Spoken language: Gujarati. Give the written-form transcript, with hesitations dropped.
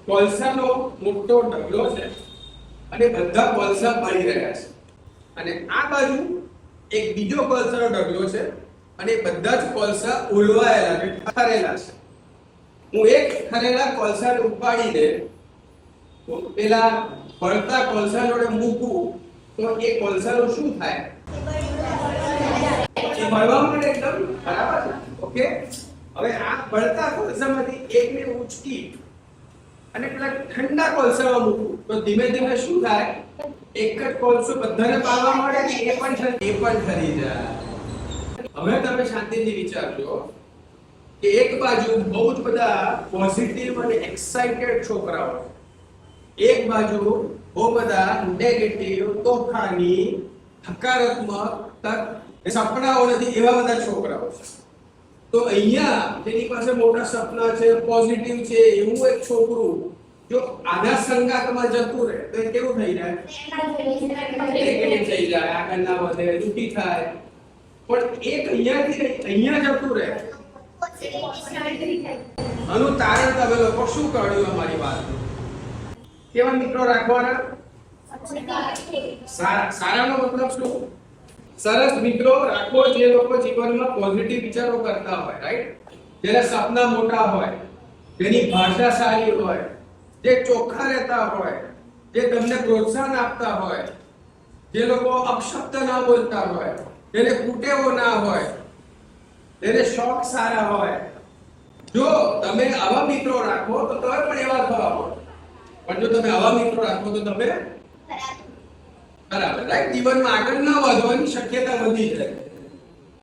કોલસાનો મોટો ઢગલો છે અને બધા કોલસા બળી રહ્યા છે અને આ બાજુ એક બીજો કોલસાનો ઢગલો છે અને બધા જ કોલસા ઉલવાયેલા છે, ઠરેલા છે. હું એક ઠરેલા કોલસાને ઉપાડીને પેલા બળતા કોલસા જોડે મૂકું તો એ કોલસાનું શું થાય? એ બળવા માટે એકદમ બરાબર છે. ઓકે, હવે આ બળતા કોલસામાંથી એકને ઉચકી અને પેલા ઠંડા કોલસામાં મૂકું તો ધીમે ધીમે શું થાય? એક જ કોલસો બધાને પાડવા મળે ને એ પણ ઠરી જાય. હવે તમે શાંતિથી વિચારજો કે એક બાજુ બહુ જ બધા પોઝિટિવ અને એક્સાઇટેડ છોકરાઓ, એક બાજુ બહુ બધા નેગેટિવ, તોફાની, હકારાત્મક સપનાઓ નથી એવા બધા છોકરાઓ છે. તો અહીંયા જેની પાસે મોટા સપના છે, પોઝિટિવ છે એવું એક છોકરું જો આધા સંગાતમાં જતું રહે તો એ કેવું થઈ જાય? નેગેટિવ થઈ જાય, આગળ ના વધે, દુઃખી થાય. પણ એક અહીંયાથી અહીંયા જતું રહે આનું તારણ તમે લોકો શું કાઢ્યું અમારી વાત? કેવા મિત્રો રાખવાના? સારાનો મતલબ શું? સરસ મિત્રો રાખો જે લોકો જીવનમાં પોઝિટિવ વિચારો કરતા હોય, રાઈટ? જેના સપના મોટા હોય, જેની ભાષા સારી હોય, જે ચોખ્ખા રહેતા હોય, જે તમને પ્રોત્સાહન આપતા હોય, જે લોકો અપશબ્દ ના બોલતા હોય, જેને કુટેવો ના હોય, જેને શોખ સારા હોય. જો તમે આવા મિત્રો રાખો તો તમે પણ એવા થવા પડો. પણ જો તમે આવા મિત્રો રાખો તો તમે બરાબર, રાઈટ? જીવનમાં આગળ ન વધવાની શક્યતા વધી જાય.